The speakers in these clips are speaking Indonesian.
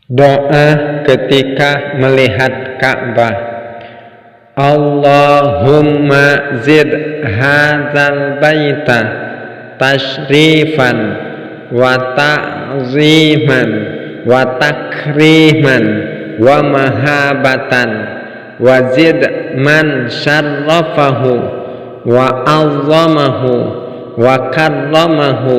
Doa ketika melihat Ka'bah. Allahumma zid hadzal baita tashrifan wa ta'ziman wa takriman wa mahabatan wa zid man syarrafahu wa azzamahu wa karramahu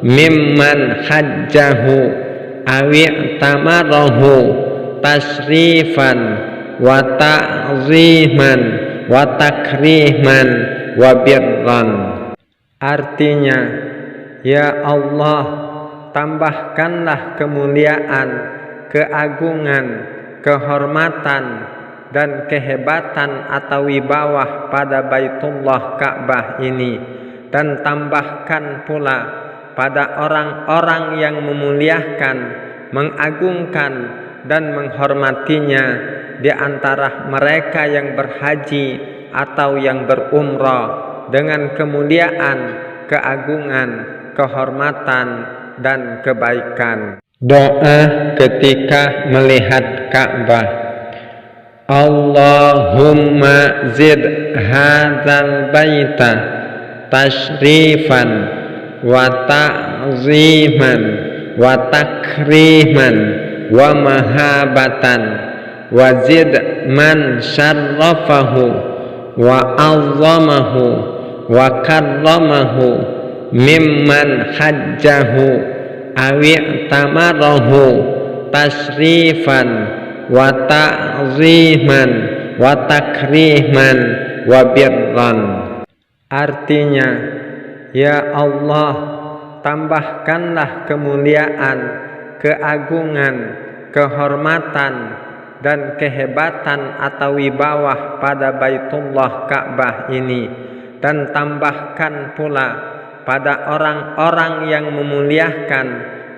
mimman hajjahu awi tamarahu tasrifan wa ta'ziman wa takriman wa birran. Artinya, ya Allah, tambahkanlah kemuliaan, keagungan, kehormatan dan kehebatan atau wibawah pada Baitullah Ka'bah ini, dan tambahkan pula pada orang-orang yang memuliakan, mengagungkan dan menghormatinya di antara mereka yang berhaji atau yang berumrah dengan kemuliaan, keagungan, kehormatan dan kebaikan. Doa ketika melihat Ka'bah. Allahumma zid hadzal baita tashrifan wa ta'ziman wa takriman wa mahabatan wa zid man syarrafahu wa azzamahu wa karramahu mimman hajjahu awi tamarahu tasrifan wa ta'ziman wa takriman wa birran. Artinya, ya Allah, tambahkanlah kemuliaan, keagungan, kehormatan dan kehebatan atau wibawah pada Baitullah Ka'bah ini, dan tambahkan pula pada orang-orang yang memuliakan,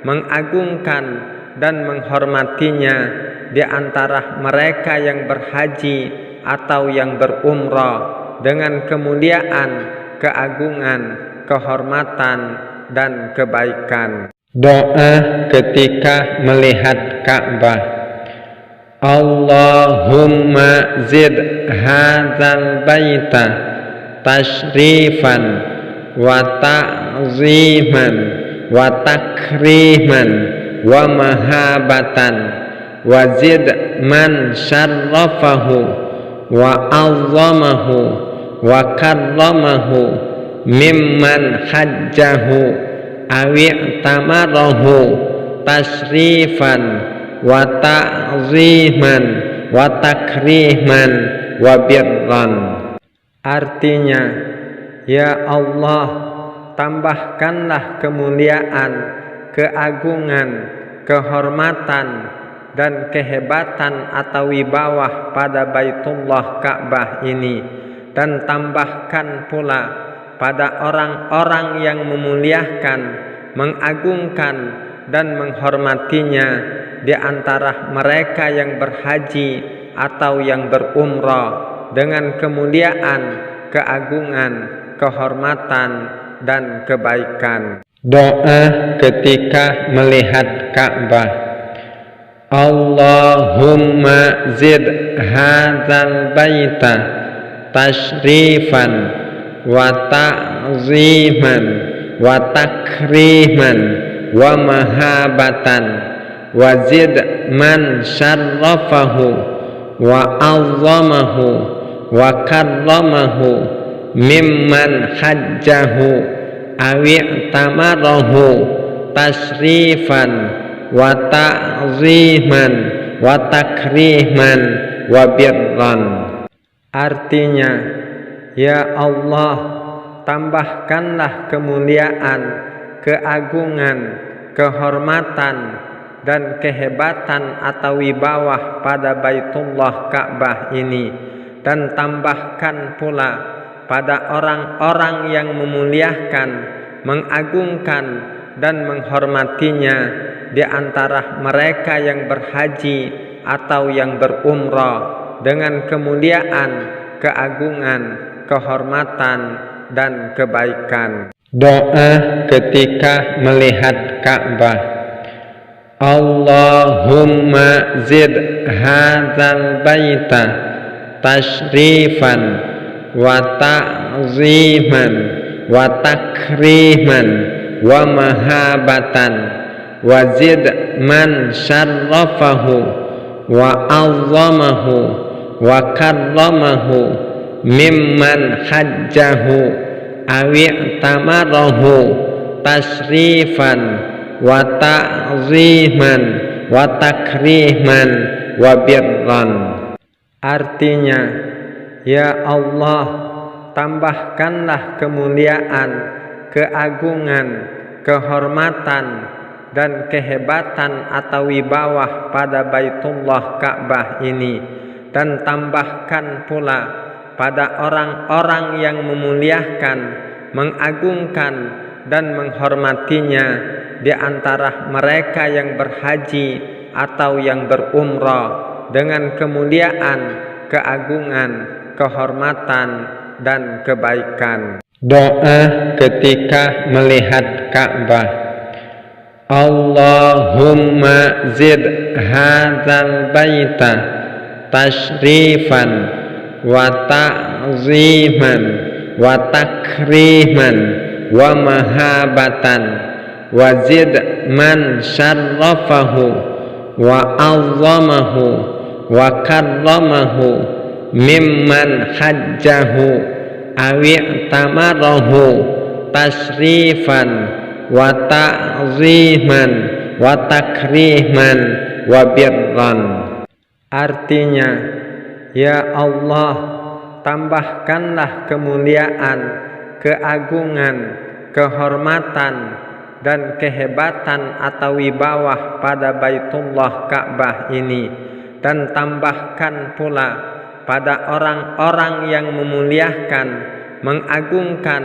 mengagungkan dan menghormatinya di antara mereka yang berhaji atau yang berumrah dengan kemuliaan, keagungan, kehormatan dan kebaikan. Doa ketika melihat Ka'bah. Allahumma zid hadzal baita tashrifan wa ta'ziman wa takriman wa mahabatan wa zid man syarrafahu wa azzamahu wa karramahu mimman hajjahu awi tamarahu tasrifan wa ta'ziman wa takriman wa birran. Artinya, ya Allah, tambahkanlah kemuliaan, keagungan, kehormatan dan kehebatan atau wibawah pada Baitullah Ka'bah ini, dan tambahkan pula pada orang-orang yang memuliakan, mengagungkan dan menghormatinya di antara mereka yang berhaji atau yang berumrah dengan kemuliaan, keagungan, kehormatan dan kebaikan. Doa ketika melihat Ka'bah. Allahumma zid hadzal baita tashrifan wa ta'ziman wa takriman wa mahabatan wa zid man syarrafahu wa azzamahu wa karramahu mimman hajjahu awi tamarahu tasrifan wa ta'ziman wa takriman wa birran. Artinya, ya Allah, tambahkanlah kemuliaan, keagungan, kehormatan dan kehebatan atau wibawah pada Baitullah Ka'bah ini, dan tambahkan pula pada orang-orang yang memuliakan, mengagungkan dan menghormatinya di antara mereka yang berhaji atau yang berumrah dengan kemuliaan, keagungan, kehormatan dan kebaikan. Doa ketika melihat Ka'bah. Allahumma zid hadzal baita tashrifan wa ta'ziman wa takriman wa mahabatan wa zid man syarrafahu wa azzamahu wa karramahu mimman hajjahu awi tamarahu tasrifan wa ta'ziman wa takriman wa birran. Artinya, ya Allah, tambahkanlah kemuliaan, keagungan, kehormatan dan kehebatan atau wibawah pada Baitullah Ka'bah ini, dan tambahkan pula pada orang-orang yang memuliakan, mengagungkan dan menghormatinya di antara mereka yang berhaji atau yang berumrah dengan kemuliaan, keagungan, kehormatan dan kebaikan. Doa ketika melihat Ka'bah. Allahumma zid hadzal baita tashrifan wa ta'ziman wa takriman wa mahabatan wa zid man syarrafahu wa azzamahu wa karramahu mimman hajjahu awi tamarahu tasrifan wa ta'ziman wa takriman wa birran. Artinya, ya Allah, tambahkanlah kemuliaan, keagungan, kehormatan dan kehebatan atau wibawah pada Baitullah Ka'bah ini, dan tambahkan pula pada orang-orang yang memuliakan, mengagungkan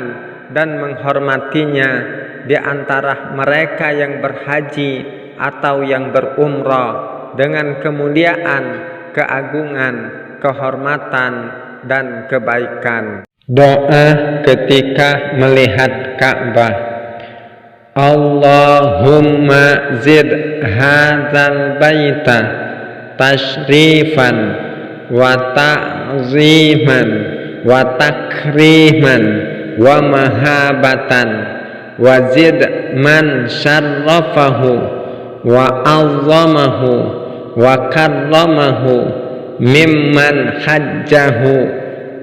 dan menghormatinya di antara mereka yang berhaji atau yang berumrah dengan kemuliaan, keagungan, kehormatan dan kebaikan. Doa ketika melihat Ka'bah. Allahumma zid hadzal baita tashrifan wa ta'ziman wa takriman wa mahabatan wa zid man syarrafahu wa azzamahu wa karramahu mimman hajjahu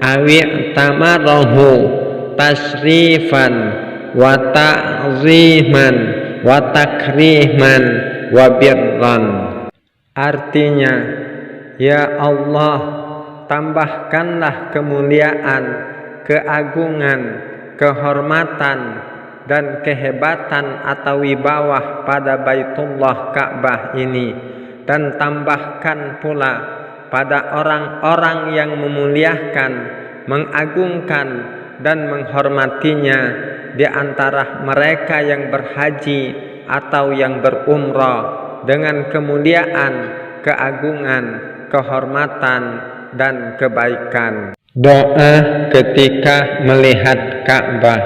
awi tamarahu tasrifan wa ta'ziman wa takriman wa birran. Artinya, ya Allah, tambahkanlah kemuliaan, keagungan, kehormatan dan kehebatan atau wibawah pada Baitullah Ka'bah ini, dan tambahkan pula pada orang-orang yang memuliakan, mengagungkan dan menghormatinya di antara mereka yang berhaji atau yang berumrah dengan kemuliaan, keagungan, kehormatan dan kebaikan. Doa ketika melihat Ka'bah.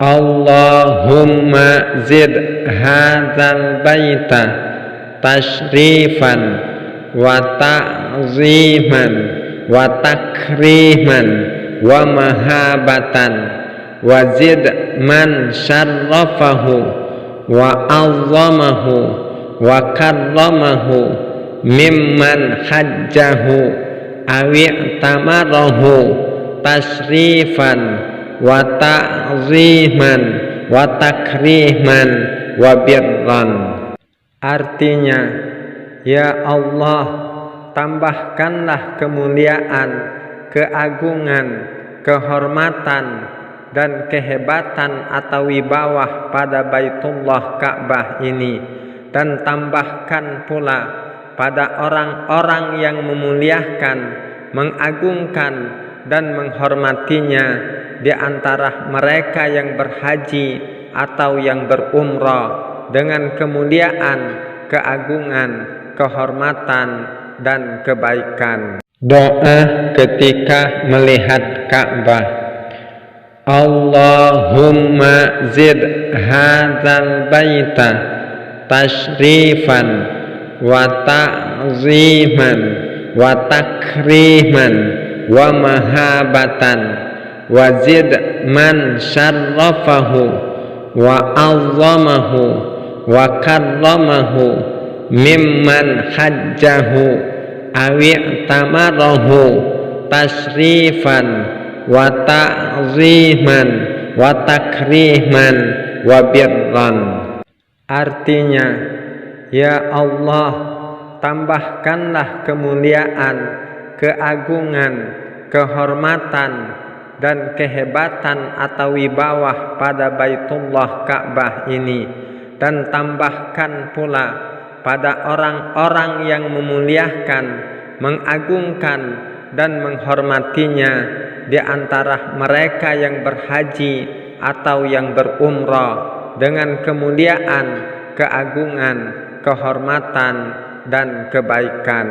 Allahumma zid hadzal baita tashrifan wa ta'ziman wa takriman wa mahabatan wa zid man syarrafahu wa azzamahu wa karramahu mimman hajjahu awi tamarahu tasrifan wa ta'ziman wa takriman wa birran. Artinya, ya Allah, tambahkanlah kemuliaan, keagungan, kehormatan dan kehebatan atau wibawah pada Baitullah Ka'bah ini, dan tambahkan pula pada orang-orang yang memuliakan, mengagungkan dan menghormatinya di antara mereka yang berhaji atau yang berumrah dengan kemuliaan, keagungan, kehormatan dan kebaikan. Doa ketika melihat Ka'bah. Allahumma zid hadzal baita tashrifan wa ta'ziman wa takriman wa mahabatan wa zid man syarrafahu wa azzamahu wa karramahu mimman hajjahu awi'tamarahu tasrifan wa ta'ziman wa takriman wa birran. Artinya, ya Allah, tambahkanlah kemuliaan, keagungan, kehormatan, dan kehebatan atau wibawah pada Baitullah Ka'bah ini, dan tambahkan pula pada orang-orang yang memuliakan, mengagungkan, dan menghormatinya di antara mereka yang berhaji atau yang berumrah dengan kemuliaan, keagungan, kehormatan, dan kebaikan.